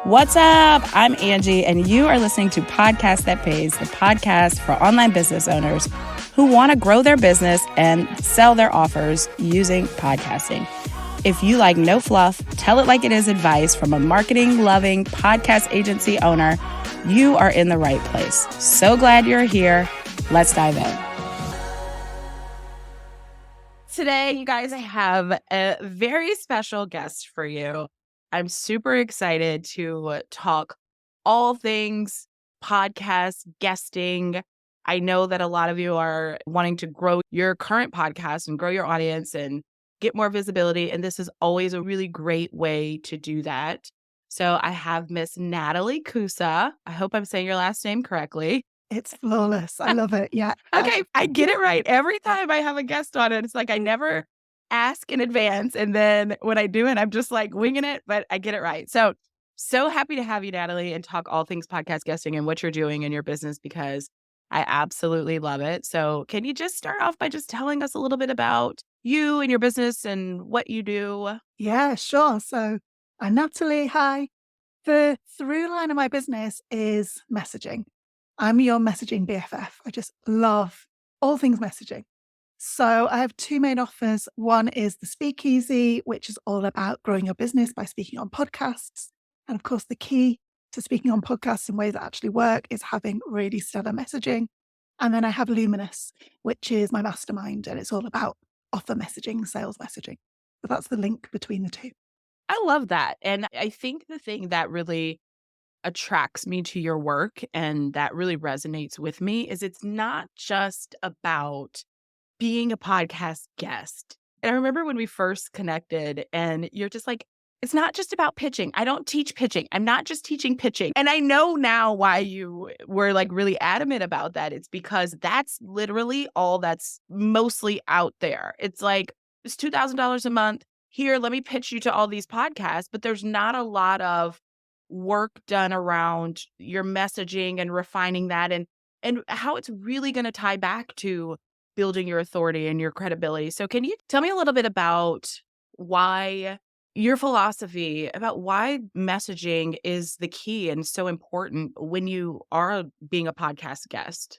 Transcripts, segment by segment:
What's up? I'm Angie, and you are listening to Podcast That Pays, the podcast for online business owners who want to grow their business and sell their offers using podcasting. If you like no fluff, tell it like it is advice from a marketing-loving podcast agency owner, you are in the right place. So glad you're here. Let's dive in. Today, you guys, I have a very special guest for you. I'm super excited to talk all things podcast, guesting. I know that a lot of you are wanting to grow your current podcast and grow your audience and get more visibility. And this is always a really great way to do that. So I have Miss Natalie Koussa. I hope I'm saying your last name correctly. It's flawless. I love it. Yeah. Okay, I get it right every time I have a guest on it. It's like I never ask in advance. And then when I do it, I'm just like winging it, but I get it right. So happy to have you, Natalie, and talk all things podcast guesting and what you're doing in your business because I absolutely love it. So can you just start off by just telling us a little bit about you and your business and what you do? Yeah, sure. So I'm Natalie. Hi. The through line of my business is messaging. I'm your messaging BFF. I just love all things messaging. So I have two main offers. One is the Speakeasy, which is all about growing your business by speaking on podcasts. And of course, the key to speaking on podcasts in ways that actually work is having really stellar messaging. And then I have Luminous, which is my mastermind, and it's all about offer messaging, sales messaging. So that's the link between the two. I love that. And I think the thing that really attracts me to your work and that really resonates with me is it's not just about being a podcast guest. And I remember when we first connected and you're just like, it's not just about pitching. I don't teach pitching. I'm not just teaching pitching. And I know now why you were like really adamant about that. It's because that's literally all that's mostly out there. It's like, it's $2,000 a month. Here, let me pitch you to all these podcasts, but there's not a lot of work done around your messaging and refining that and how it's really going to tie back to building your authority and your credibility. So can you tell me a little bit about why your philosophy about why messaging is the key and so important when you are being a podcast guest?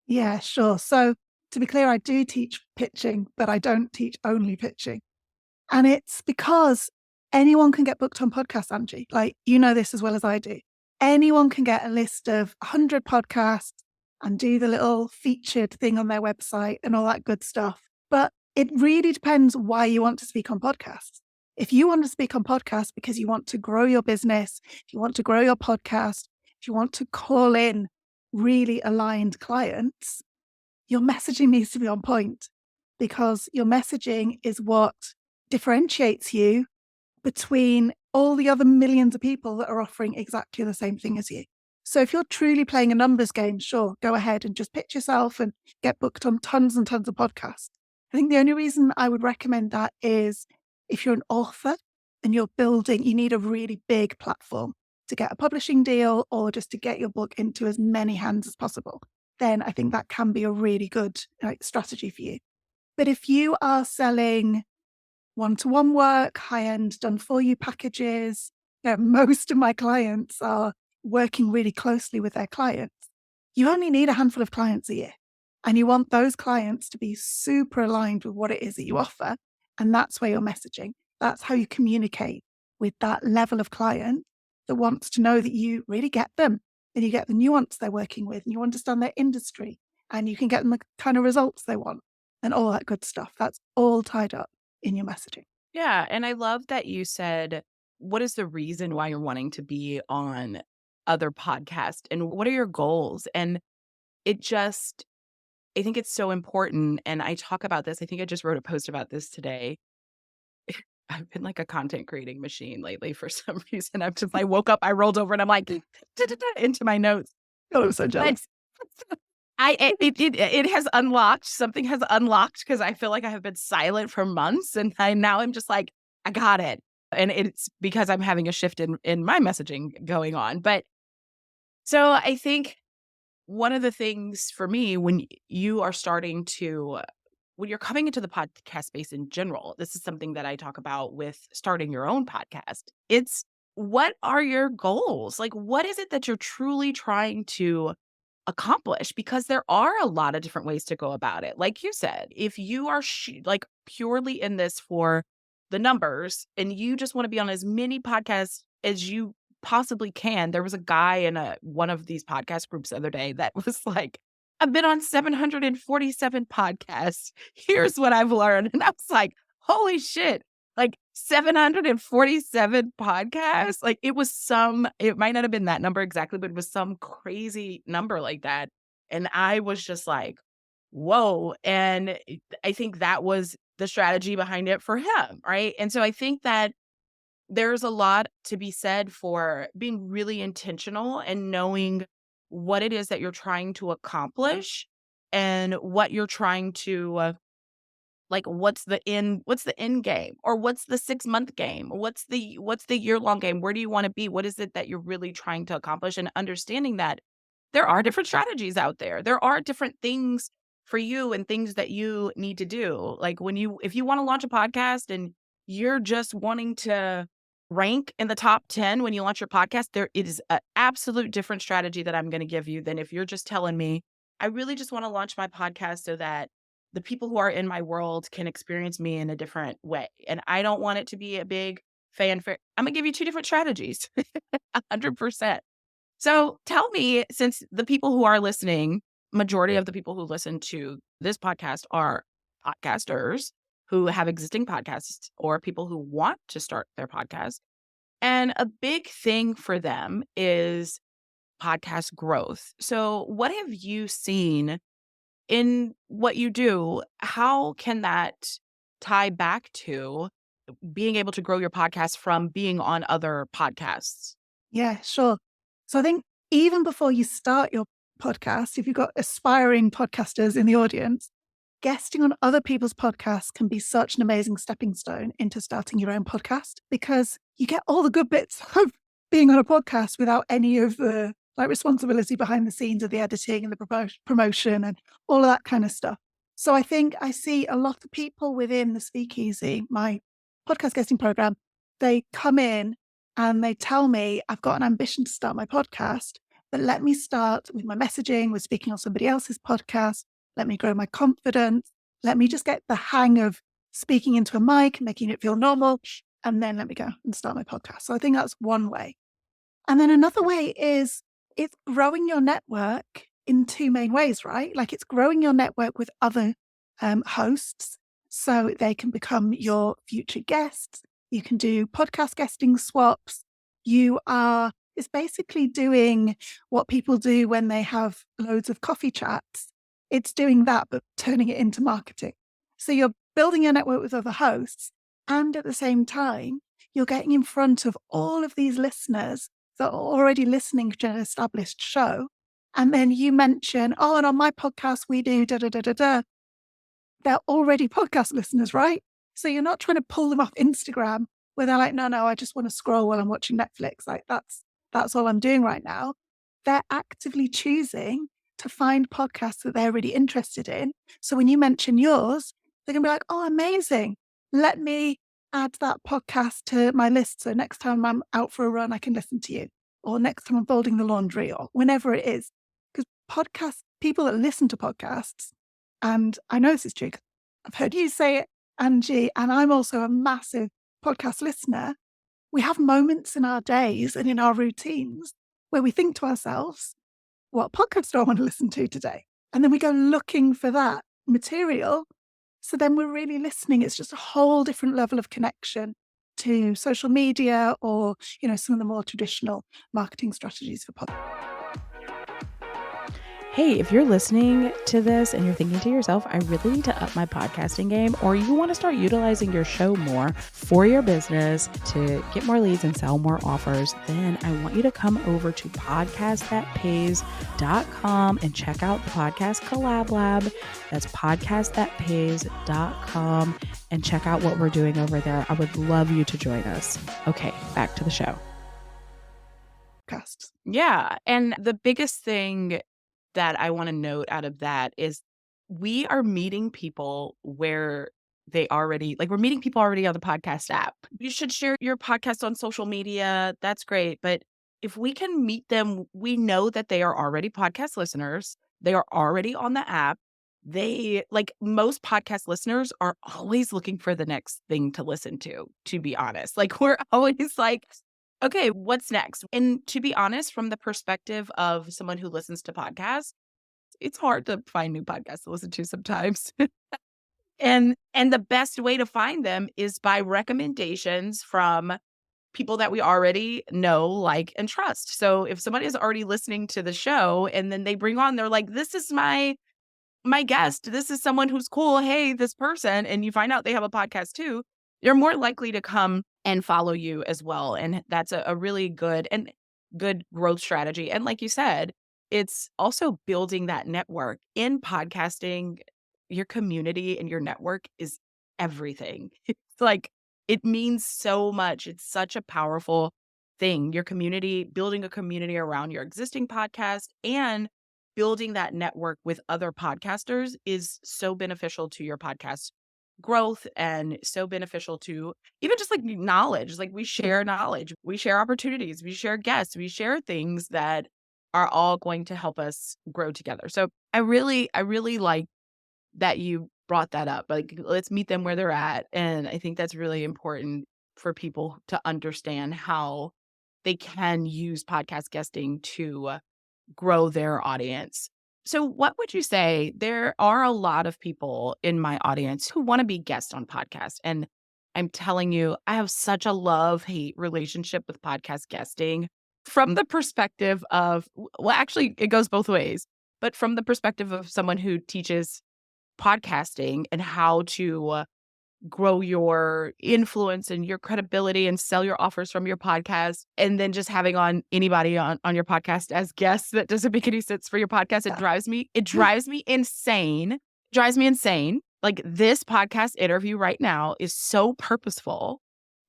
Yeah, sure. So to be clear, I do teach pitching, but I don't teach only pitching. And it's because anyone can get booked on podcasts, Angie. Like, you know this as well as I do. Anyone can get a list of 100 podcasts and do the little featured thing on their website and all that good stuff. But it really depends why you want to speak on podcasts. If you want to speak on podcasts because you want to grow your business, if you want to grow your podcast, if you want to call in really aligned clients, your messaging needs to be on point because your messaging is what differentiates you between all the other millions of people that are offering exactly the same thing as you. So if you're truly playing a numbers game, sure, go ahead and just pitch yourself and get booked on tons and tons of podcasts. I think the only reason I would recommend that is if you're an author and you're building, you need a really big platform to get a publishing deal or just to get your book into as many hands as possible. Then I think that can be a really good strategy for you. But if you are selling one-to-one work, high-end done-for-you packages, most of my clients are working really closely with their clients. You only need a handful of clients a year. And you want those clients to be super aligned with what it is that you offer. And that's where you're messaging. That's how you communicate with that level of client that wants to know that you really get them and you get the nuance they're working with and you understand their industry and you can get them the kind of results they want and all that good stuff. That's all tied up in your messaging. Yeah. And I love that you said, what is the reason why you're wanting to be on other podcasts and what are your goals? And I think it's so important. And I talk about this. I think I just wrote a post about this today. I've been like a content creating machine lately for some reason. I woke up, I rolled over and I'm like into my notes. Oh, I'm so jealous. It has unlocked. Something has unlocked because I feel like I have been silent for months, and now I'm just like, I got it, and it's because I'm having a shift in my messaging going on. But so I think one of the things for me when you are starting to when you're coming into the podcast space in general, this is something that I talk about with starting your own podcast. It's what are your goals? Like, what is it that you're truly trying to accomplish? Because there are a lot of different ways to go about it. Like you said, if you are like purely in this for the numbers and you just want to be on as many podcasts as you possibly can. There was a guy in one of these podcast groups the other day that was like, I've been on 747 podcasts. Here's what I've learned. And I was like, holy shit. Like 747 podcasts. Like it might not have been that number exactly, but it was some crazy number like that. And I was just like, whoa. And I think that was the strategy behind it for him. Right. And so I think that there's a lot to be said for being really intentional and knowing what it is that you're trying to accomplish and what you're trying to like what's the end game, or what's the 6-month game, or what's the year-long game, where do you want to be, what is it that you're really trying to accomplish, and understanding that there are different strategies out there. There are different things for you and things that you need to do. Like if you want to launch a podcast and you're just wanting to rank in the top 10 when you launch your podcast, there it is an absolute different strategy that I'm going to give you than if you're just telling me, I really just want to launch my podcast so that the people who are in my world can experience me in a different way. And I don't want it to be a big fanfare. I'm going to give you two different strategies. 100%. So tell me, since the people who are listening, majority of the people who listen to this podcast are podcasters who have existing podcasts or people who want to start their podcast. And a big thing for them is podcast growth. So what have you seen in what you do? How can that tie back to being able to grow your podcast from being on other podcasts? Yeah, sure. So I think even before you start your podcast, if you've got aspiring podcasters in the audience, guesting on other people's podcasts can be such an amazing stepping stone into starting your own podcast, because you get all the good bits of being on a podcast without any of the like responsibility behind the scenes of the editing and the promotion and all of that kind of stuff. So I think I see a lot of people within the Speakeasy, my podcast guesting program, they come in and they tell me, I've got an ambition to start my podcast, but let me start with my messaging, with speaking on somebody else's podcast. Let me grow my confidence. Let me just get the hang of speaking into a mic, making it feel normal, and then let me go and start my podcast. So I think that's one way. And then another way is it's growing your network in two main ways, right? Like it's growing your network with other hosts so they can become your future guests. You can do podcast guesting swaps. It's basically doing what people do when they have loads of coffee chats. It's doing that, but turning it into marketing. So you're building your network with other hosts. And at the same time, you're getting in front of all of these listeners that are already listening to an established show. And then you mention, oh, and on my podcast, we do da da da da da. They're already podcast listeners, right? So you're not trying to pull them off Instagram where they're like, no, I just want to scroll while I'm watching Netflix. Like that's all I'm doing right now. They're actively choosing to find podcasts that they're really interested in. So when you mention yours, they're going to be like, oh, amazing. Let me add that podcast to my list. So next time I'm out for a run, I can listen to you. Or next time I'm folding the laundry, or whenever it is. Because people that listen to podcasts, and I know this is true, 'cause I've heard you say it, Angie, and I'm also a massive podcast listener. We have moments in our days and in our routines where we think to ourselves, what podcast do I want to listen to today? And then we go looking for that material. So then we're really listening. It's just a whole different level of connection to social media or, some of the more traditional marketing strategies for podcasts. Hey, if you're listening to this and you're thinking to yourself, I really need to up my podcasting game, or you want to start utilizing your show more for your business to get more leads and sell more offers, then I want you to come over to podcastthatpays.com and check out the Podcast Collab Lab. That's podcastthatpays.com and check out what we're doing over there. I would love you to join us. Okay, back to the show. Yeah. And the biggest thing that I want to note out of that is we are meeting people where they already like we're meeting people already on the podcast app. You should share your podcast on social media. That's great. But if we can meet them, we know that they are already podcast listeners. They are already on the app. They like most podcast listeners are always looking for the next thing to listen to be honest. Like we're always like, okay, what's next? And to be honest, from the perspective of someone who listens to podcasts, it's hard to find new podcasts to listen to sometimes. And the best way to find them is by recommendations from people that we already know, like, and trust. So if somebody is already listening to the show and then they bring on, they're like, this is my guest. This is someone who's cool. Hey, this person, and you find out they have a podcast too, you're more likely to come and follow you as well. And that's a really good growth strategy. And like you said, it's also building that network in podcasting. Your community and your network is everything. It's like it means so much. It's such a powerful thing. Your community, building a community around your existing podcast and building that network with other podcasters is so beneficial to your podcast growth and so beneficial to even just like knowledge. Like we share knowledge, we share opportunities, we share guests, we share things that are all going to help us grow together. So I really like that you brought that up. Like let's meet them where they're at. And I think that's really important for people to understand how they can use podcast guesting to grow their audience. So, what would you say? There are a lot of people in my audience who want to be guests on podcasts. And I'm telling you, I have such a love hate relationship with podcast guesting from the perspective of, well, actually, it goes both ways, but from the perspective of someone who teaches podcasting and how to grow your influence and your credibility and sell your offers from your podcast. And then just having on anybody on your podcast as guests that doesn't make any sense for your podcast. Yeah. It drives me insane. Drives me insane. Like this podcast interview right now is so purposeful.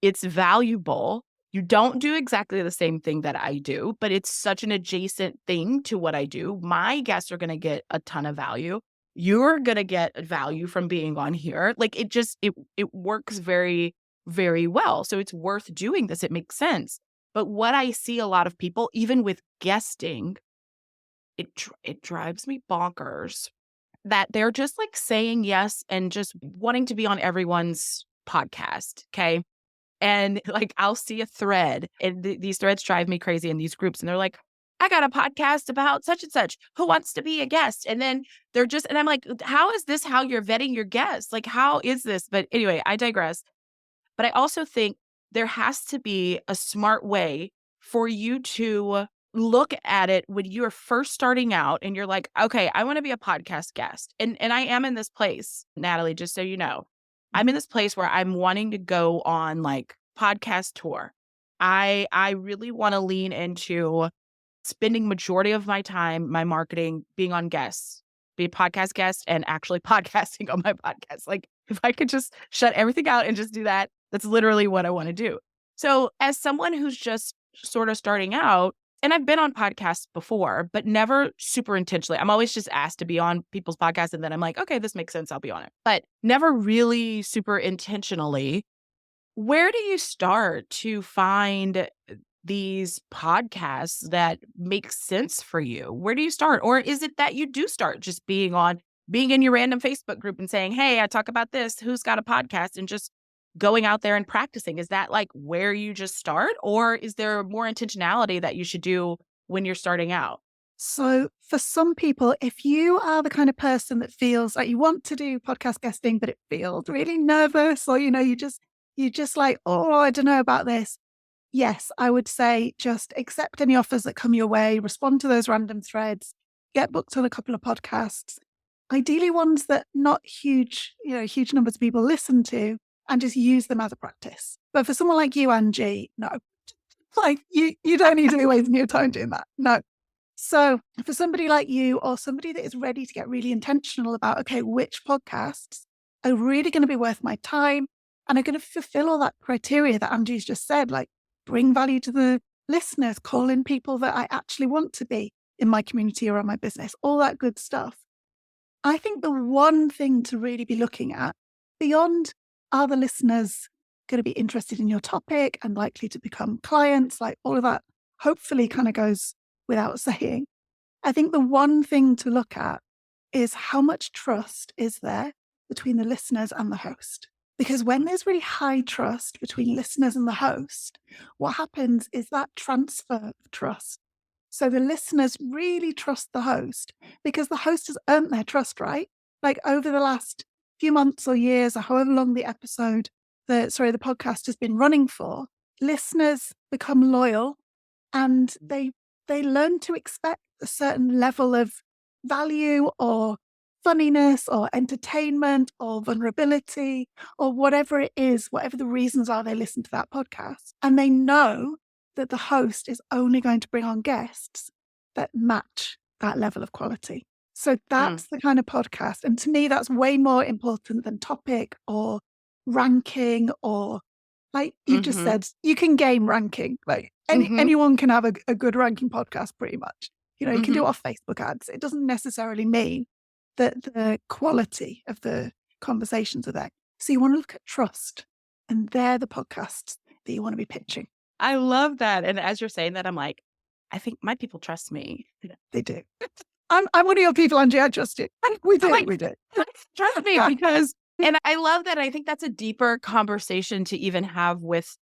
It's valuable. You don't do exactly the same thing that I do, but it's such an adjacent thing to what I do. My guests are going to get a ton of value. You're gonna get value from being on here. Like it works very, very well. So it's worth doing this. It makes sense. But what I see a lot of people, even with guesting, it drives me bonkers that they're just like saying yes and just wanting to be on everyone's podcast. Okay. And like I'll see a thread and these threads drive me crazy in these groups. And they're like, I got a podcast about such and such. Who wants to be a guest? And then they're just, and I'm like, how is this how you're vetting your guests? Like, how is this? But anyway, I digress. But I also think there has to be a smart way for you to look at it when you're first starting out and you're like, okay, I want to be a podcast guest. And I am in this place, Natalie, just so you know. I'm in this place where I'm wanting to go on like podcast tour. I really want to lean into spending majority of my time, my marketing, being on guests, be a podcast guest and actually podcasting on my podcast. Like if I could just shut everything out and just do that, that's literally what I want to do. So as someone who's just sort of starting out, and I've been on podcasts before, but never super intentionally. I'm always just asked to be on people's podcasts and then I'm like, okay, this makes sense. I'll be on it. But never really super intentionally. Where do you start to find these podcasts that make sense for you? Where do you start? Or is it that you do start just being in your random Facebook group and saying, hey, I talk about this, who's got a podcast, and just going out there and practicing? Is that like where you just start? Or is there more intentionality that you should do when you're starting out? So for some people, if you are the kind of person that feels like you want to do podcast guesting, but it feels really nervous, or you just like, oh, I don't know about this. Yes, I would say just accept any offers that come your way, respond to those random threads, get booked on a couple of podcasts, ideally ones that not huge numbers of people listen to, and just use them as a practice. But for someone like you, Angie, no. Like you don't need to be wasting your time doing that. No. So for somebody like you or somebody that is ready to get really intentional about, okay, which podcasts are really going to be worth my time and are going to fulfill all that criteria that Angie's just said, like bring value to the listeners, call in people that I actually want to be in my community or on my business, all that good stuff. I think the one thing to really be looking at beyond, are the listeners going to be interested in your topic and likely to become clients? Like all of that hopefully kind of goes without saying. I think the one thing to look at is how much trust is there between the listeners and the host. Because when there's really high trust between listeners and the host, what happens is that transfer of trust. So the listeners really trust the host because the host has earned their trust, right? Like over the last few months or years or however long the podcast has been running for, listeners become loyal and they learn to expect a certain level of value or funniness or entertainment or vulnerability or whatever it is, whatever the reasons are they listen to that podcast. And they know that the host is only going to bring on guests that match that level of quality. So that's the kind of podcast. And to me, that's way more important than topic or ranking or like you just said, you can game ranking. Like anyone can have a good ranking podcast pretty much. You know, you can do it off Facebook ads. It doesn't necessarily mean that the quality of the conversations are there. So you want to look at trust, and they're the podcasts that you want to be pitching. I love that. And as you're saying that, I'm like, I think my people trust me. They do. I'm one of your people, Angie. I trust you. We do. Like, we do. Trust me because, and I love that. I think that's a deeper conversation to even have with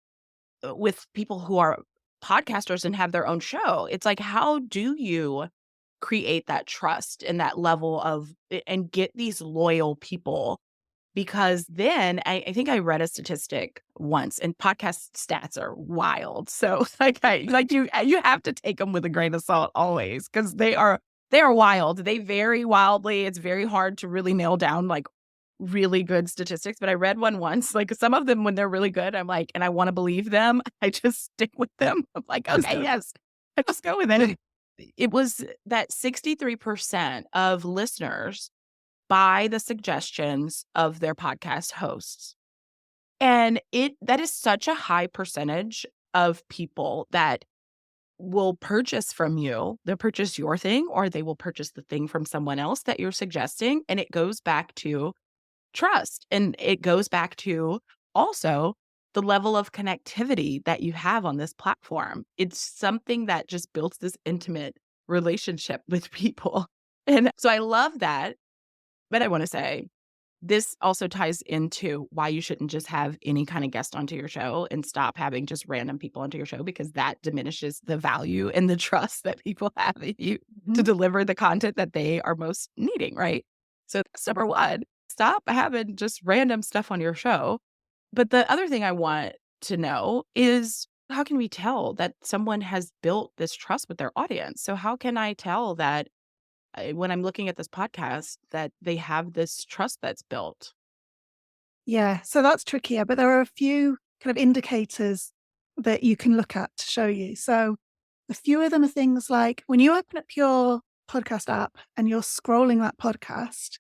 people who are podcasters and have their own show. It's like, how do you create that trust and that level of and get these loyal people? Because then I think I read a statistic once, and podcast stats are wild. So you have to take them with a grain of salt always because they are wild. They vary wildly. It's very hard to really nail down like really good statistics. But I read one once, like some of them when they're really good, I'm like, and I want to believe them. I just stick with them. I'm like, okay, yes, I just go with it. It was that 63% of listeners buy the suggestions of their podcast hosts. And that is such a high percentage of people that will purchase from you. They'll purchase your thing or they will purchase the thing from someone else that you're suggesting. And it goes back to trust. And it goes back to also the level of connectivity that you have on this platform. It's something that just builds this intimate relationship with people. And so I love that. But I want to say, this also ties into why you shouldn't just have any kind of guest onto your show and stop having just random people onto your show, because that diminishes the value and the trust that people have in you to deliver the content that they are most needing, right? So that's number one. Stop having just random stuff on your show. But the other thing I want to know is, how can we tell that someone has built this trust with their audience? So how can I tell that when I'm looking at this podcast that they have this trust that's built? Yeah, so that's trickier, but there are a few kind of indicators that you can look at to show you. So a few of them are things like when you open up your podcast app and you're scrolling that podcast,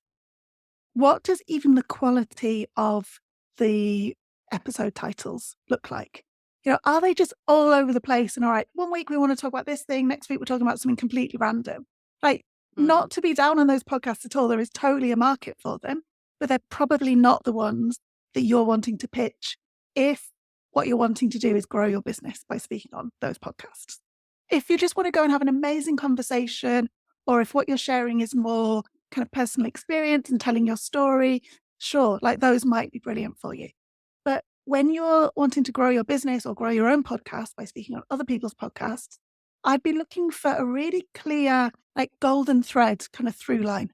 what does even the quality of the episode titles look like? You know, are they just all over the place? And all right, one week we want to talk about this thing, next week we're talking about something completely random. Like, not to be down on those podcasts at all. There is totally a market for them, but they're probably not the ones that you're wanting to pitch if what you're wanting to do is grow your business by speaking on those podcasts. If you just want to go and have an amazing conversation, or if what you're sharing is more kind of personal experience and telling your story, sure, like those might be brilliant for you. But when you're wanting to grow your business or grow your own podcast by speaking on other people's podcasts, I'd be looking for a really clear, like golden thread kind of through line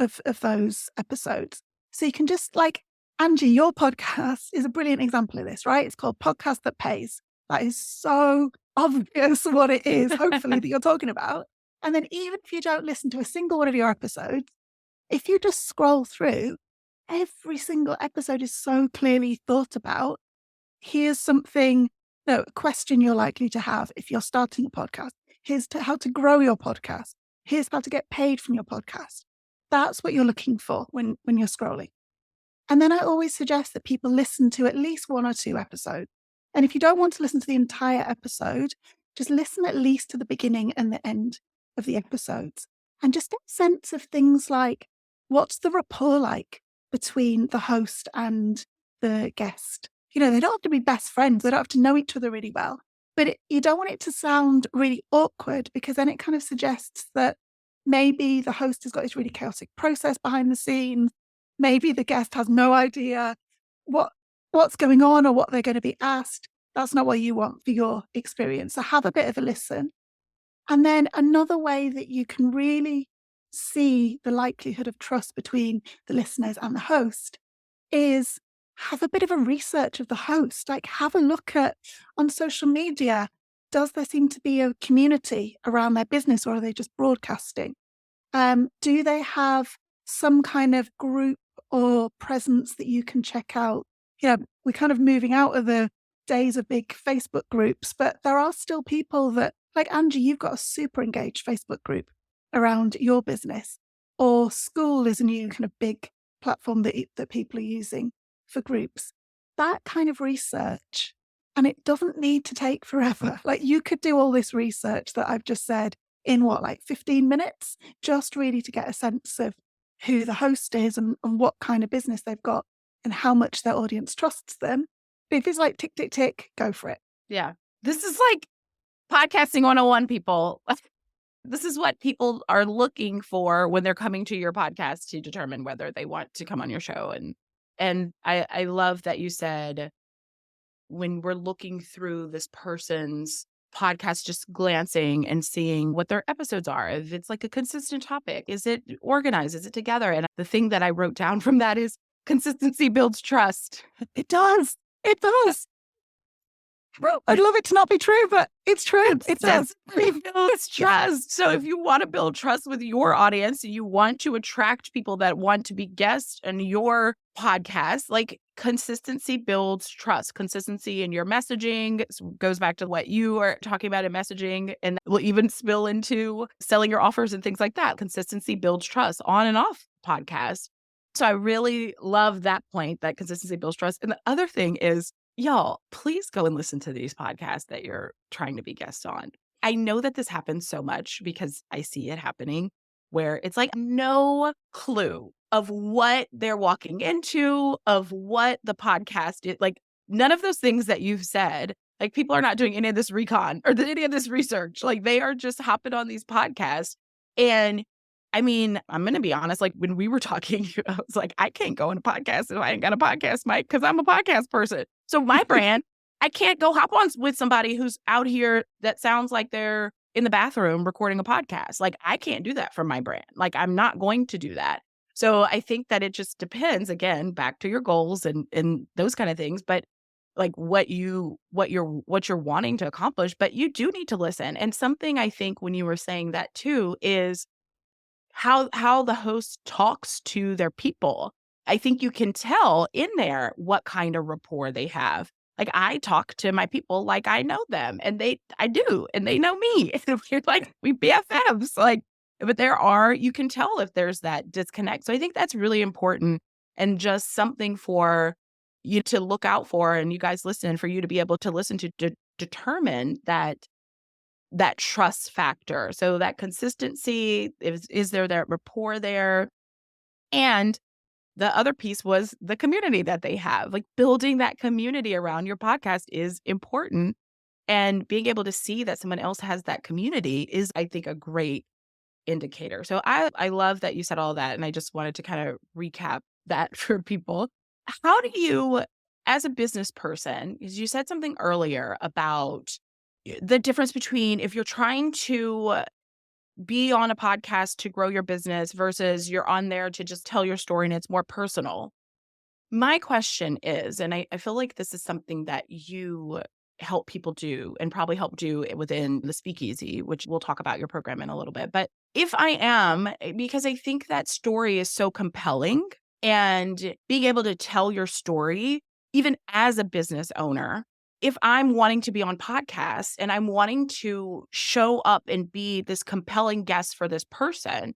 of those episodes. So you can just like, Angie, your podcast is a brilliant example of this, right? It's called Podcast That Pays. That is so obvious what it is, hopefully, that you're talking about. And then even if you don't listen to a single one of your episodes, if you just scroll through, every single episode is so clearly thought about. Here's something, a question you're likely to have if you're starting a podcast. Here's how to grow your podcast. Here's how to get paid from your podcast. That's what you're looking for when you're scrolling. And then I always suggest that people listen to at least one or two episodes. And if you don't want to listen to the entire episode, just listen at least to the beginning and the end of the episodes and just get a sense of things like, what's the rapport like between the host and the guest. You know, they don't have to be best friends. They don't have to know each other really well. But you don't want it to sound really awkward, because then it kind of suggests that maybe the host has got this really chaotic process behind the scenes. Maybe the guest has no idea what what's going on or what they're going to be asked. That's not what you want for your experience. So have a bit of a listen. And then another way that you can really see the likelihood of trust between the listeners and the host is have a bit of a research of the host. Like, have a look at on social media. Does there seem to be a community around their business, or are they just broadcasting? Do they have some kind of group or presence that you can check out? You know, we're kind of moving out of the days of big Facebook groups, but there are still people that, like Angie, you've got a super engaged Facebook group around your business, or School is a new kind of big platform that people are using for groups. That kind of research, and it doesn't need to take forever. Like, you could do all this research that I've just said in what, like 15 minutes, just really to get a sense of who the host is and what kind of business they've got and how much their audience trusts them. But if it's like tick, tick, tick, go for it. Yeah. This is like podcasting 101, people. This is what people are looking for when they're coming to your podcast to determine whether they want to come on your show. And I love that you said, when we're looking through this person's podcast, just glancing and seeing what their episodes are, if it's like a consistent topic, is it organized, is it together? And the thing that I wrote down from that is consistency builds trust. It does. It does. Well, I'd love it to not be true, but it's true. It does. It builds trust. So if you want to build trust with your audience, you want to attract people that want to be guests in your podcast, like, consistency builds trust. Consistency in your messaging goes back to what you are talking about in messaging, and will even spill into selling your offers and things like that. Consistency builds trust on and off podcast. So I really love that point, that consistency builds trust. And the other thing is, y'all, please go and listen to these podcasts that you're trying to be guests on. I know that this happens so much because I see it happening, where it's like no clue of what they're walking into, of what the podcast is. Like, none of those things that you've said, like, people are not doing any of this recon or any of this research. Like, they are just hopping on these podcasts. And I mean, I'm going to be honest, like, when we were talking, I was like, I can't go on a podcast if I ain't got a podcast mic, because I'm a podcast person. So my brand, I can't go hop on with somebody who's out here that sounds like they're in the bathroom recording a podcast. Like, I can't do that for my brand. Like, I'm not going to do that. So I think that it just depends, again, back to your goals and those kind of things, but like what you're wanting to accomplish. But you do need to listen. And something I think when you were saying that too is how the host talks to their people. I think you can tell in there what kind of rapport they have. Like, I talk to my people like I know them, and I do, and they know me. And we're like, we BFFs. Like, but you can tell if there's that disconnect. So I think that's really important, and just something for you to look out for, and you guys listen, for you to be able to listen to determine that trust factor. So that consistency, is there that rapport there? And the other piece was the community that they have. Like, building that community around your podcast is important. And being able to see that someone else has that community is, I think, a great indicator. So I love that you said all that. And I just wanted to kind of recap that for people. How do you, as a business person, because you said something earlier about the difference between if you're trying to be on a podcast to grow your business versus you're on there to just tell your story and it's more personal. My question is, and I feel like this is something that you help people do and probably help do within the Speakeasy, which we'll talk about your program in a little bit. But if I am, because I think that story is so compelling, and being able to tell your story, even as a business owner, if I'm wanting to be on podcasts and I'm wanting to show up and be this compelling guest for this person,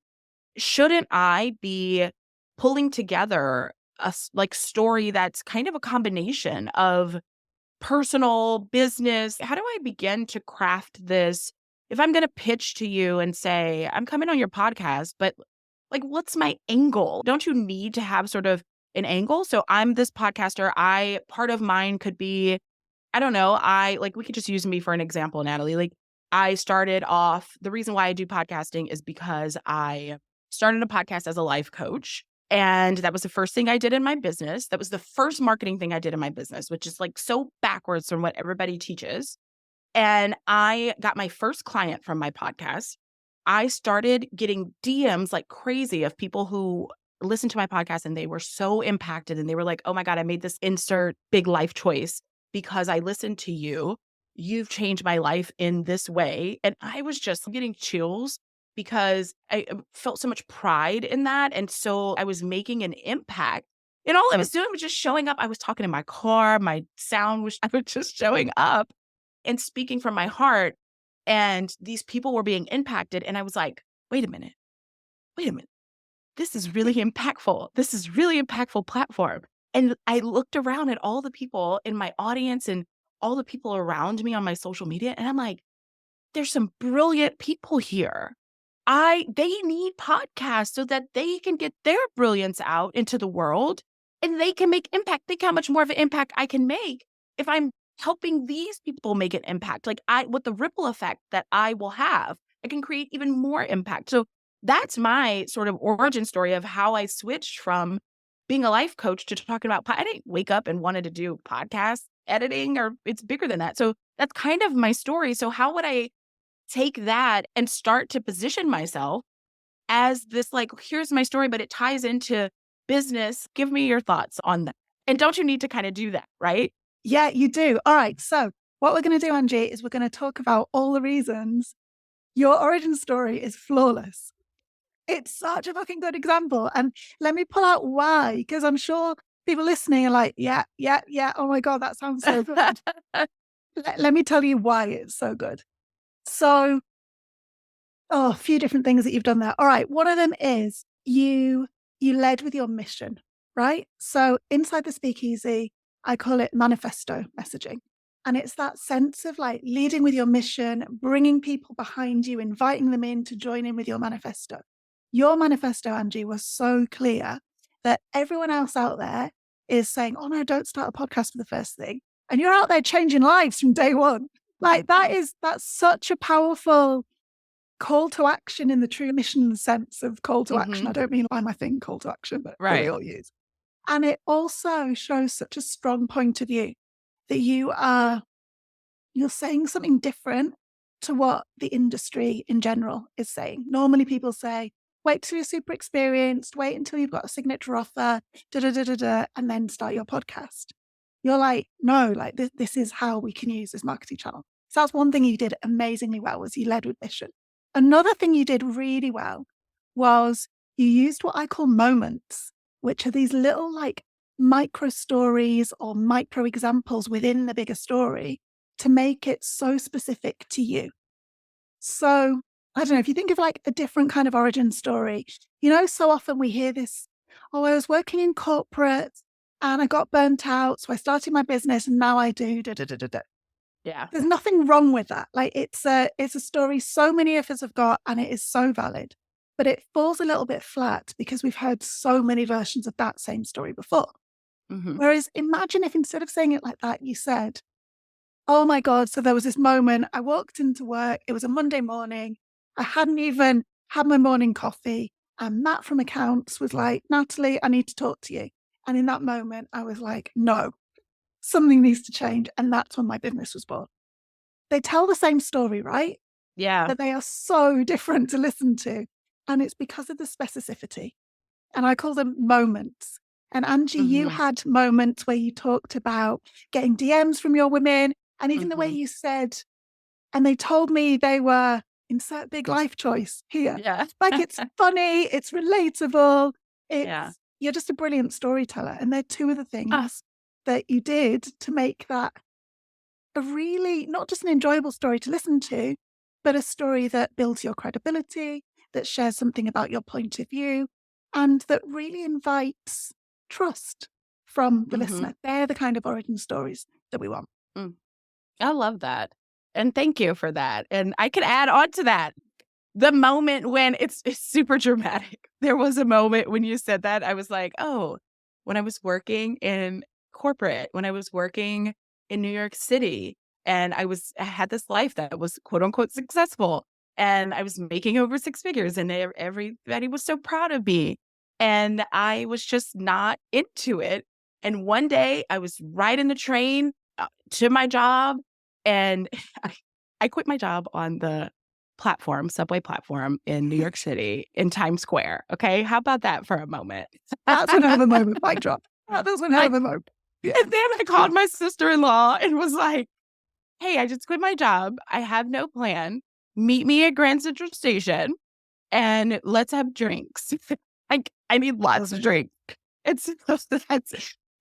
shouldn't I be pulling together a story that's kind of a combination of personal, business? How do I begin to craft this? If I'm going to pitch to you and say, I'm coming on your podcast, but like, what's my angle? Don't you need to have sort of an angle. So I'm this podcaster. Part of mine could be, I don't know, we could just use me for an example, Natalie. Like, I started off, the reason why I do podcasting is because I started a podcast as a life coach. And that was the first thing I did in my business. That was the first marketing thing I did in my business, which is like so backwards from what everybody teaches. And I got my first client from my podcast. I started getting DMs like crazy of people who listened to my podcast and they were so impacted and they were like, "Oh my God, I made this insert big life choice because I listened to you. You've changed my life in this way." And I was just getting chills because I felt so much pride in that. And so I was making an impact. And all I was doing was just showing up. I was talking in my car. My sound was, I was just showing up and speaking from my heart. And these people were being impacted. And I was like, wait a minute, wait a minute. This is really impactful. This is really impactful platform. And I looked around at all the people in my audience and all the people around me on my social media. And I'm like, there's some brilliant people here. They need podcasts so that they can get their brilliance out into the world and they can make impact. Think how much more of an impact I can make if I'm helping these people make an impact. Like with the ripple effect that I will have, I can create even more impact. So that's my sort of origin story of how I switched from being a life coach to talking about, I didn't wake up and wanted to do podcast editing, or it's bigger than that. So that's kind of my story. So how would I take that and start to position myself as this, like, here's my story, but it ties into business. Give me your thoughts on that. And don't you need to kind of do that, right? Yeah, you do. All right. So what we're going to do, Angie, is we're going to talk about all the reasons your origin story is flawless. It's such a fucking good example. And let me pull out why, because I'm sure people listening are like, yeah, yeah, yeah. Oh my God, that sounds so good. Let me tell you why it's so good. So, a few different things that you've done there. All right. One of them is you led with your mission, right? So inside the speakeasy, I call it manifesto messaging. And it's that sense of like leading with your mission, bringing people behind you, inviting them in to join in with your manifesto. Your manifesto, Angie, was so clear that everyone else out there is saying, "Oh no, don't start a podcast for the first thing." And you're out there changing lives from day one. Like that's such a powerful call to action in the true mission sense of call to action. Mm-hmm. I don't mean by my thing, call to action, but that we Right. all use. And it also shows such a strong point of view that you're saying something different to what the industry in general is saying. Normally people say, wait till you're super experienced, wait until you've got a signature offer, and then start your podcast. You're like, no, like this is how we can use this marketing channel. So that's one thing you did amazingly well, was you led with mission. Another thing you did really well was you used what I call moments, which are these little like micro stories or micro examples within the bigger story to make it so specific to you. So I don't know, if you think of like a different kind of origin story, so often we hear this, oh, I was working in corporate and I got burnt out. So I started my business and now I do da da da da da. Yeah. There's nothing wrong with that. Like it's a story so many of us have got and it is so valid, but it falls a little bit flat because we've heard so many versions of that same story before. Mm-hmm. Whereas imagine if instead of saying it like that, you said, oh my God, so there was this moment, I walked into work, it was a Monday morning, I hadn't even had my morning coffee, and Matt from accounts was like, Natalie, I need to talk to you. And in that moment, I was like, no, something needs to change. And that's when my business was born. They tell the same story, right? Yeah. But they are so different to listen to. And it's because of the specificity. And I call them moments. And Angie, you Mm-hmm. had moments where you talked about getting DMs from your women, and even the way Mm-hmm. you said, and they told me they were insert big life choice here. Yeah. Like it's funny, it's relatable, Yeah. you're just a brilliant storyteller. And they're two of the Ah. things that you did to make that a really, not just an enjoyable story to listen to, but a story that builds your credibility, that shares something about your point of view, and that really invites trust from the Mm-hmm. listener. They're the kind of origin stories that we want. Mm. I love that. And thank you for that. And I could add on to that. The moment when it's super dramatic. There was a moment when you said that, I was like, oh, when I was working in corporate, when I was working in New York City, and I had this life that was quote unquote successful, and I was making over six figures, and everybody was so proud of me. And I was just not into it. And one day I was riding the train to my job, and I quit my job on the subway platform in New York City in Times Square. Okay. How about that for a moment? That's one hell of a moment, mic drop. That's one hell I, of a moment. Yeah. and then I called my sister in law and was like, hey, I just quit my job. I have no plan. Meet me at Grand Central Station and let's have drinks. Like, I need lots Love of it. drinks. It's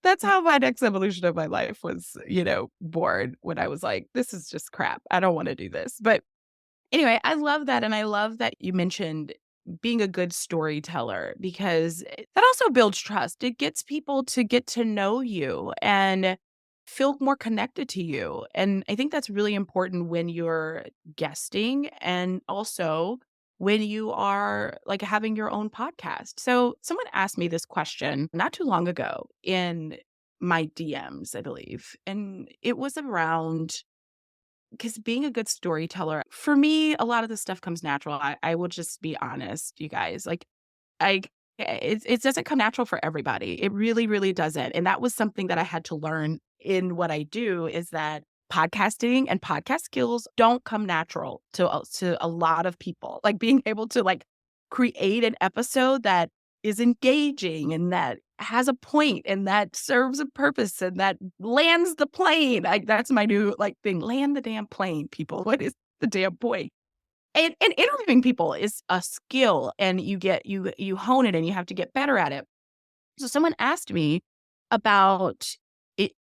that's how my next evolution of my life was, born when I was like, this is just crap. I don't want to do this. But anyway, I love that, and I love that you mentioned being a good storyteller because that also builds trust. It gets people to get to know you and feel more connected to you, and I think that's really important when you're guesting and also when you are, like, having your own podcast. So, someone asked me this question not too long ago in my DMs, I believe, and it was around because being a good storyteller, for me, a lot of this stuff comes natural. I will just be honest, you guys. Like, I it doesn't come natural for everybody. It really, really doesn't. And that was something that I had to learn in what I do is that podcasting and podcast skills don't come natural to a lot of people. Like being able to like create an episode that is engaging and that has a point and that serves a purpose and that lands the plane. Like that's my new like thing. Land the damn plane, people. What is the damn point? And interviewing people is a skill and you hone it and you have to get better at it. So someone asked me about it,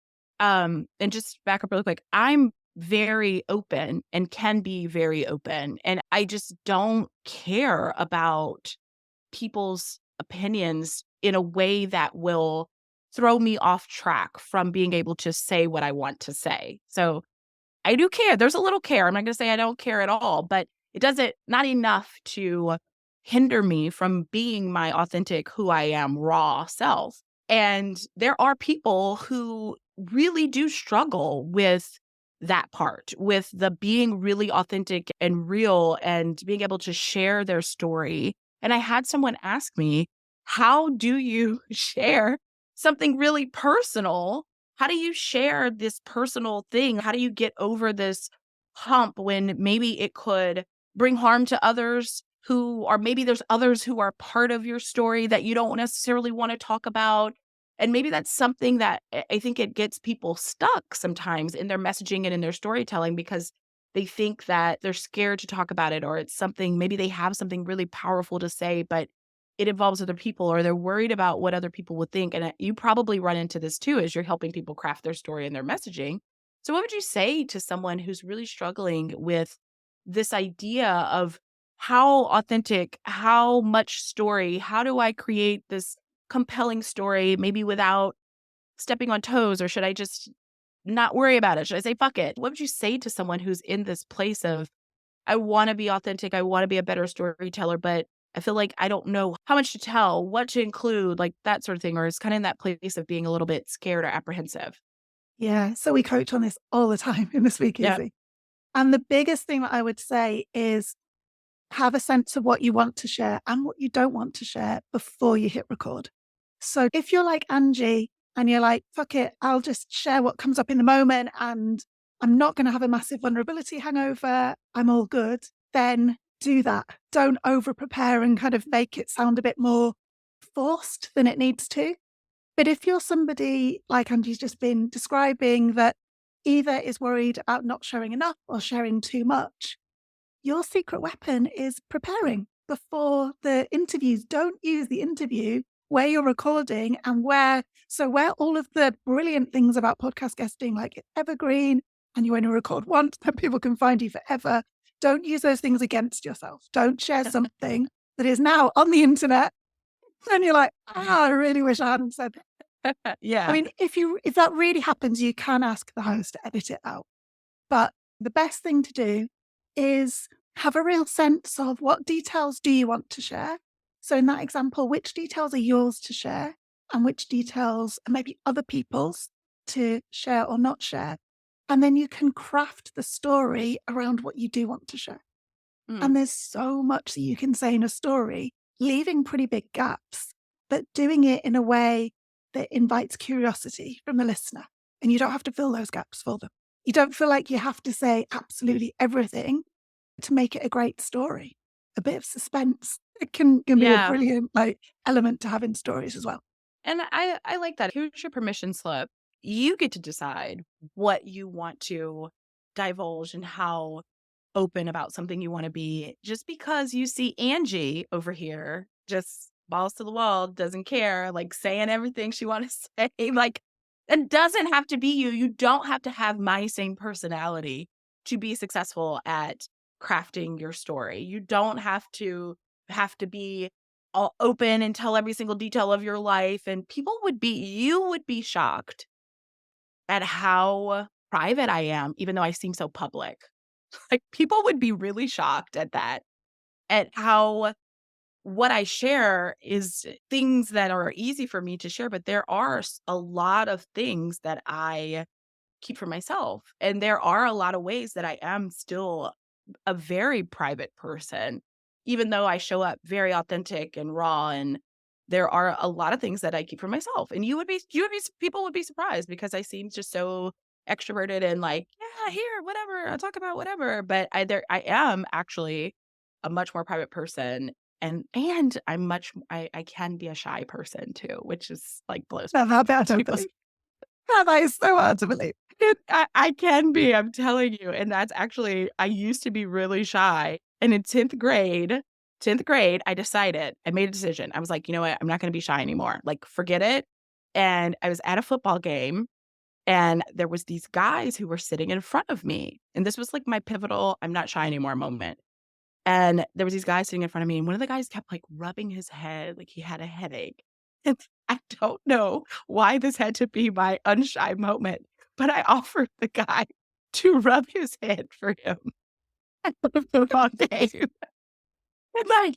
and just back up really quick, I'm very open and can be very open, and I just don't care about people's opinions in a way that will throw me off track from being able to say what I want to say. So I do care. There's a little care. I'm not gonna say I don't care at all, but it doesn't not enough to hinder me from being my authentic, who I am, raw self. And there are people who really do struggle with that part, with the being really authentic and real and being able to share their story. And I had someone ask me, how do you share something really personal? How do you share this personal thing? How do you get over this hump when maybe it could bring harm to others or maybe there's others who are part of your story that you don't necessarily want to talk about? And maybe that's something that I think it gets people stuck sometimes in their messaging and in their storytelling because they think that they're scared to talk about it or it's something, maybe they have something really powerful to say, but it involves other people or they're worried about what other people would think. And you probably run into this too as you're helping people craft their story and their messaging. So, what would you say to someone who's really struggling with this idea of how authentic, how much story, how do I create this compelling story, maybe without stepping on toes, or should I just not worry about it? Should I say, fuck it? What would you say to someone who's in this place of, I want to be authentic. I want to be a better storyteller, but I feel like I don't know how much to tell, what to include, like that sort of thing, or it's kind of in that place of being a little bit scared or apprehensive. Yeah. So we coach on this all the time in the Yeah. speakeasy. And the biggest thing that I would say is have a sense of what you want to share and what you don't want to share before you hit record. So if you're like Angie and you're like, fuck it, I'll just share what comes up in the moment and I'm not going to have a massive vulnerability hangover, I'm all good, then do that. Don't over prepare and kind of make it sound a bit more forced than it needs to. But if you're somebody like Angie's just been describing that either is worried about not sharing enough or sharing too much, your secret weapon is preparing before the interviews. Don't use the interview where you're recording and where all of the brilliant things about podcast guesting, like it's evergreen and you only record once and people can find you forever. Don't use those things against yourself. Don't share something that is now on the internet. And you're like, I really wish I hadn't said that. I Yeah. mean, if that really happens, you can ask the host to edit it out. But the best thing to do is have a real sense of what details do you want to share. So in that example, which details are yours to share? and which details are maybe other people's to share or not share. And then you can craft the story around what you do want to share. Mm. And there's so much that you can say in a story, leaving pretty big gaps, but doing it in a way that invites curiosity from the listener. And you don't have to fill those gaps for them. You don't feel like you have to say absolutely everything to make it a great story. A bit of suspense, it can be a Yeah. brilliant, like, element to have in stories as well. And I like that. Here's your permission slip. You get to decide what you want to divulge and how open about something you want to be. Just because you see Angie over here, just balls to the wall, doesn't care, like saying everything she wants to say, like it doesn't have to be you. You don't have to have my same personality to be successful at crafting your story. You don't have to be all open and tell every single detail of your life, and you would be shocked at how private I am, even though I seem so public. Like, people would be really shocked at that, at how what I share is things that are easy for me to share, but there are a lot of things that I keep for myself, and there are a lot of ways that I am still a very private person, even though I show up very authentic and raw, and there are a lot of things that I keep for myself. And people would be surprised because I seem just so extroverted and like, yeah, here, whatever, I'll talk about whatever. But I am actually a much more private person. And I can be a shy person too, which is like blows Now that bit I don't people's believe. Now that is so hard to believe. I can be, I'm telling you, and that's actually I used to be really shy, and in 10th grade, I made a decision. I was like, "You know what? I'm not gonna be shy anymore. Like, forget it." And I was at a football game, and there was these guys who were sitting in front of me, and this was, like, my pivotal "I'm not shy anymore" moment. And there was these guys sitting in front of me, and one of the guys kept, like, rubbing his head like he had a headache. And I don't know why this had to be my unshy moment, but I offered the guy to rub his head for him at the football game. And, like,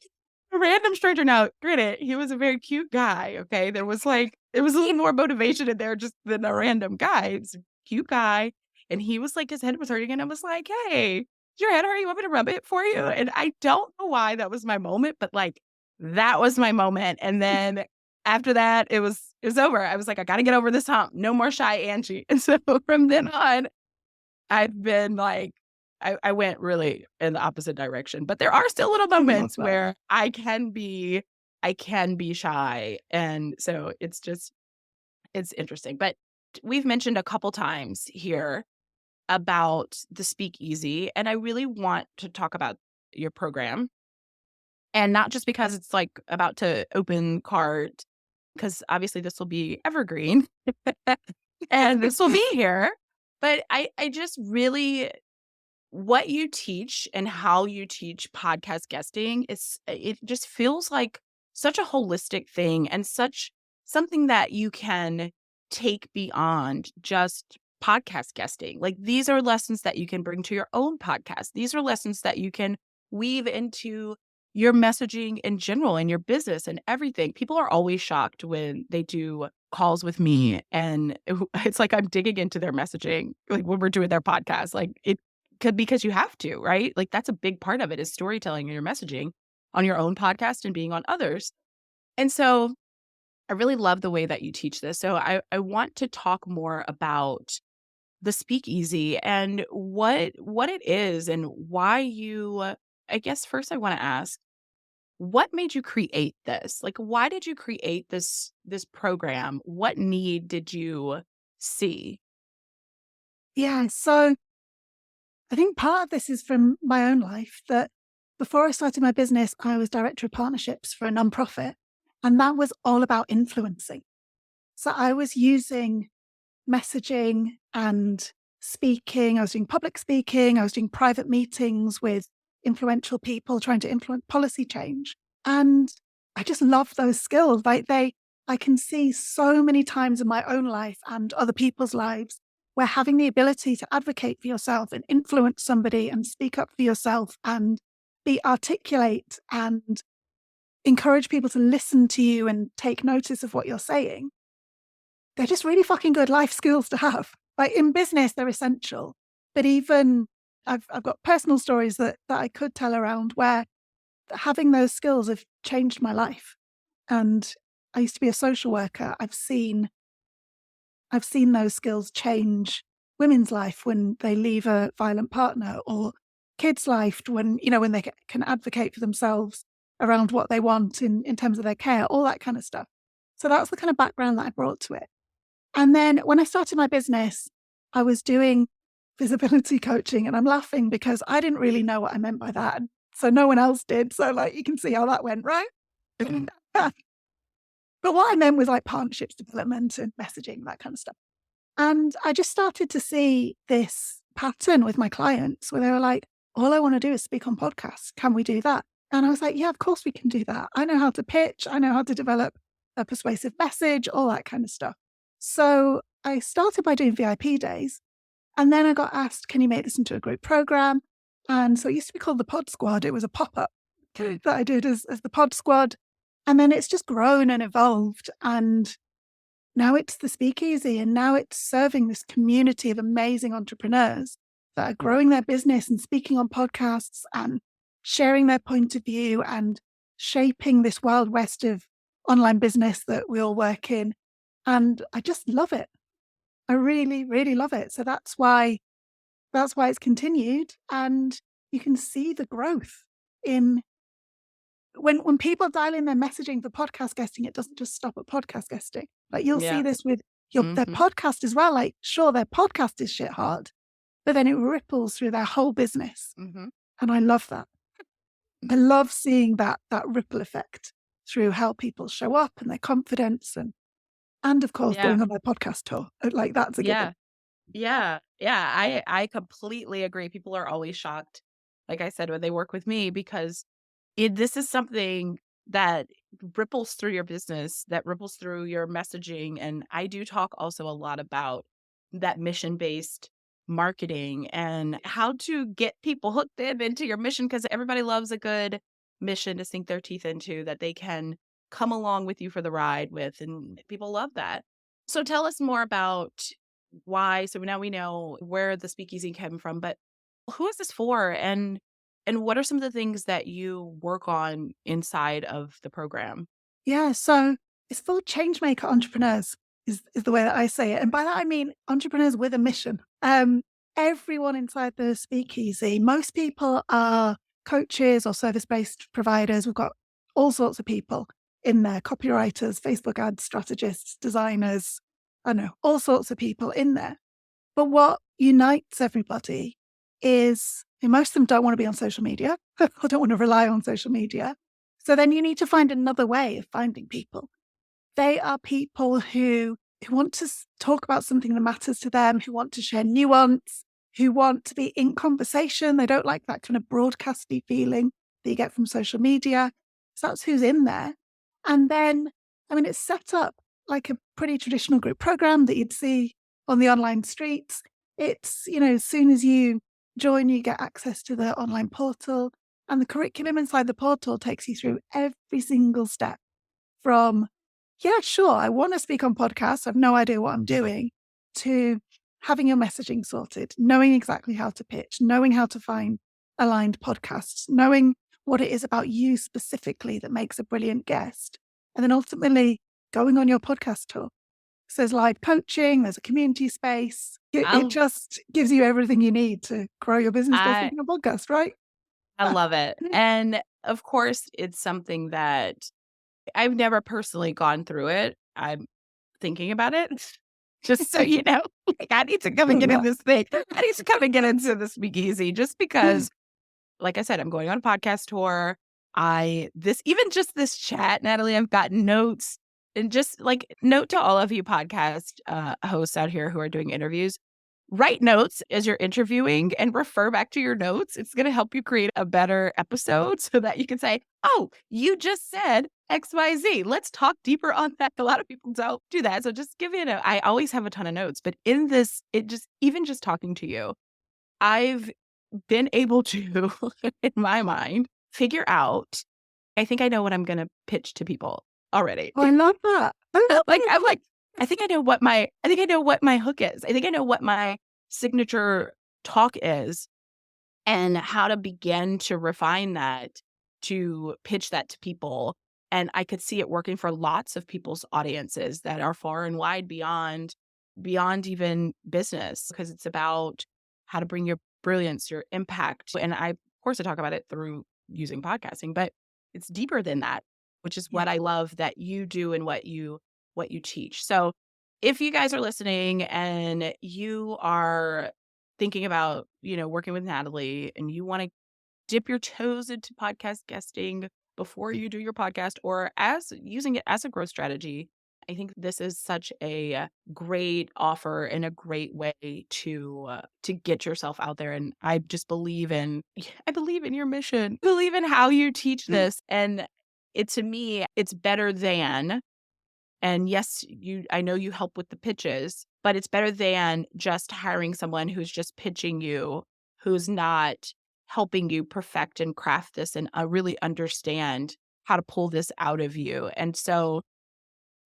a random stranger now, granted, he was a very cute guy, okay? There was a little more motivation in there just than a random guy. He's a cute guy, and he was like his head was hurting, and I was like, "Hey, is your head hurting? You want me to rub it for you?" And I don't know why that was my moment, but, like, that was my moment, and then after that, it was over. I was like, "I gotta get over this hump. No more shy Angie." And so from then on, I've been like I went really in the opposite direction, but there are still little I love moments that. where I can be shy, and so it's interesting, but we've mentioned a couple times here about the speakeasy, and I really want to talk about your program, and not just because it's, like, about to open cart, because obviously this will be evergreen, and this will be here, but I just really what you teach and how you teach podcast guesting is it just feels like such a holistic thing and such something that you can take beyond just podcast guesting. Like these are lessons that you can bring to your own podcast. These are lessons that you can weave into your messaging in general in your business and everything. People are always shocked when they do calls with me and it's like I'm digging into their messaging like when we're doing their podcast. Like it could because you have to, right? Like, that's a big part of it is storytelling and your messaging on your own podcast and being on others. And so I really love the way that you teach this. So I want to talk more about the speakeasy and what it is and why you I guess first I want to ask, what made you create this? Like why did you create this program? What need did you see? Yeah, so I think part of this is from my own life that before I started my business, I was director of partnerships for a nonprofit, and that was all about influencing. So I was using messaging and speaking. I was doing public speaking. I was doing private meetings with influential people trying to influence policy change. And I just love those skills. I can see so many times in my own life and other people's lives where having the ability to advocate for yourself and influence somebody and speak up for yourself and be articulate and encourage people to listen to you and take notice of what you're saying, they're just really fucking good life skills to have. Like in business, they're essential. But even I've got personal stories that I could tell around where having those skills have changed my life. And I used to be a social worker. I've seen those skills change women's life when they leave a violent partner, or kids' life when, when they can advocate for themselves around what they want in terms of their care, all that kind of stuff. So that's the kind of background that I brought to it. And then when I started my business, I was doing visibility coaching, and I'm laughing because I didn't really know what I meant by that. So no one else did. So like, you can see how that went, right? But what I meant was like partnerships development and messaging, that kind of stuff. And I just started to see this pattern with my clients where they were like, all I want to do is speak on podcasts. Can we do that? And I was like, yeah, of course we can do that. I know how to pitch. I know how to develop a persuasive message, all that kind of stuff. So I started by doing VIP days. And then I got asked, can you make this into a group program? And so it used to be called the Pod Squad. It was a pop-up that I did as the Pod Squad. And then it's just grown and evolved. And now it's the Speakeasy, and now it's serving this community of amazing entrepreneurs that are growing their business and speaking on podcasts and sharing their point of view and shaping this wild west of online business that we all work in. And I just love it. I really, really love it. So that's why it's continued. And you can see the growth in when people dial in their messaging for podcast guesting, it doesn't just stop at podcast guesting. Like you'll see Yeah. this with their Mhm. podcast as well. Like, sure, their podcast is shit hard, but then it ripples through their whole business. Mhm. And I love that. I love seeing that ripple effect through how people show up and their confidence and of course Yeah. going on their podcast tour. Like that's a given. Yeah. Yeah. Yeah. I completely agree. People are always shocked, like I said, when they work with me because this is something that ripples through your business, that ripples through your messaging. And I do talk also a lot about that mission-based marketing and how to get people hooked into your mission because everybody loves a good mission to sink their teeth into that they can come along with you for the ride with. And people love that. So tell us more about why. So now we know where the speakeasy came from, but who is this for? And what are some of the things that you work on inside of the program? Yeah. So it's for changemaker entrepreneurs is the way that I say it. And by that, I mean entrepreneurs with a mission. Everyone inside the speakeasy, most people are coaches or service-based providers. We've got all sorts of people in there, copywriters, Facebook ad strategists, designers, I don't know, all sorts of people in there. But what unites everybody is most of them don't want to be on social media or don't want to rely on social media. So then you need to find another way of finding people. They are people who want to talk about something that matters to them, who want to share nuance, who want to be in conversation. They don't like that kind of broadcasty feeling that you get from social media. So that's who's in there. And then, it's set up like a pretty traditional group program that you'd see on the online streets. It's, as soon as you join, you get access to the online portal, and the curriculum inside the portal takes you through every single step from, yeah, sure, I want to speak on podcasts, I've no idea what I'm doing, to having your messaging sorted, knowing exactly how to pitch, knowing how to find aligned podcasts, knowing what it is about you specifically that makes a brilliant guest, and then ultimately going on your podcast tour. So there's live coaching, there's a community space. It I just gives you everything you need to grow your business by I speaking on podcast, right? I love it. And of course, it's something that I've never personally gone through it. I'm thinking about it. Just so you know, like I need to come and get in this thing. I need to come and get into the speakeasy just because, like I said, I'm going on a podcast tour. Even just this chat, Natalie, I've gotten notes and just like note to all of you podcast hosts out here who are doing interviews. Write notes as you're interviewing and refer back to your notes. It's going to help you create a better episode so that you can say, oh, you just said XYZ. Let's talk deeper on that. A lot of people don't do that. So just give it I always have a ton of notes, but in this, even just talking to you, I've been able to, in my mind, figure out I think I know what I'm going to pitch to people already. Oh, I love that. I love I'm like, I think I know what my hook is. I think I know what my signature talk is and how to begin to refine that, to pitch that to people. And I could see it working for lots of people's audiences that are far and wide beyond even business, because it's about how to bring your brilliance, your impact. And of course, I talk about it through using podcasting, but it's deeper than that, which is Yeah. what I love that you do and what you teach. So if you guys are listening and you are thinking about, working with Natalie and you want to dip your toes into podcast guesting before you do your podcast or as using it as a growth strategy, I think this is such a great offer and a great way to get yourself out there. And I just I believe in your mission, believe in how you teach this. And to me, it's better than, and yes, I know you help with the pitches, but it's better than just hiring someone who's just pitching you, who's not helping you perfect and craft this and really understand how to pull this out of you. And so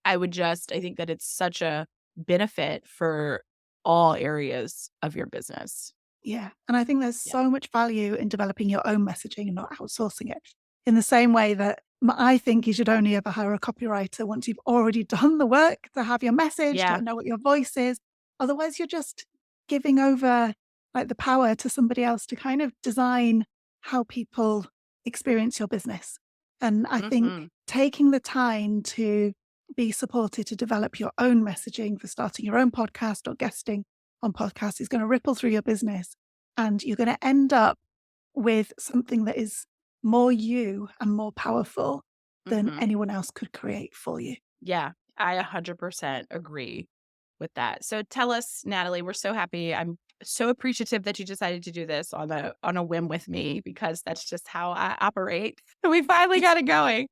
I think that it's such a benefit for all areas of your business. Yeah. And I think there's Yeah. so much value in developing your own messaging and not outsourcing it. In the same way that I think you should only ever hire a copywriter once you've already done the work to have your message, Yeah. to know what your voice is. Otherwise, you're just giving over like the power to somebody else to kind of design how people experience your business. And I think Mhm. taking the time to be supported to develop your own messaging for starting your own podcast or guesting on podcasts is going to ripple through your business, and you're going to end up with something that is more you and more powerful than Mhm. anyone else could create for you. Yeah, I 100% agree with that. So tell us, Natalie, we're so happy. I'm so appreciative that you decided to do this on a whim with me, because that's just how I operate. We finally got it going.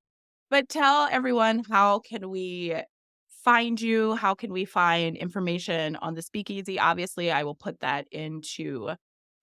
But tell everyone, how can we find you? How can we find information on the speakeasy? Obviously, I will put that into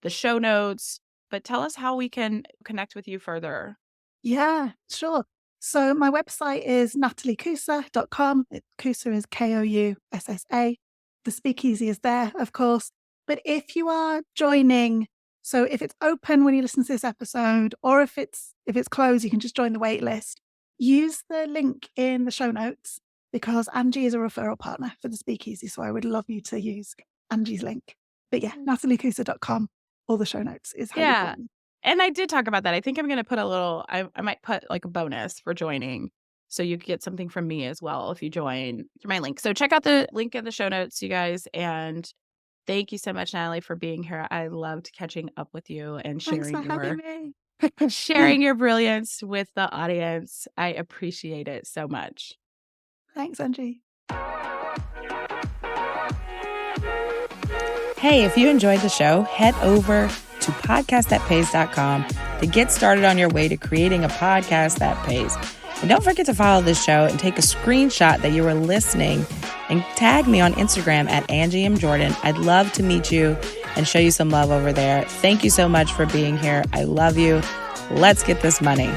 the show notes, but tell us how we can connect with you further. Yeah, sure. So my website is nataliekoussa.com. Koussa is Koussa. The speakeasy is there, of course. But if you are joining, so if it's open when you listen to this episode, or if it's closed, you can just join the wait list. Use the link in the show notes, because Angie is a referral partner for the speakeasy. So I would love you to use Angie's link. But yeah, nataliekoussa.com. All the show notes is how you Yeah. find me. And I did talk about that. I think I'm gonna put I might put like a bonus for joining. So you get something from me as well if you join through my link. So check out the link in the show notes, you guys. And thank you so much, Natalie, for being here. I loved catching up with you and Thanks for having me. sharing your brilliance with the audience. I appreciate it so much. Thanks, Angie. Hey, if you enjoyed the show, head over to podcastthatpays.com to get started on your way to creating a podcast that pays. And don't forget to follow this show and take a screenshot that you were listening and tag me on Instagram at Angie M. Jordan. I'd love to meet you and show you some love over there. Thank you so much for being here. I love you. Let's get this money.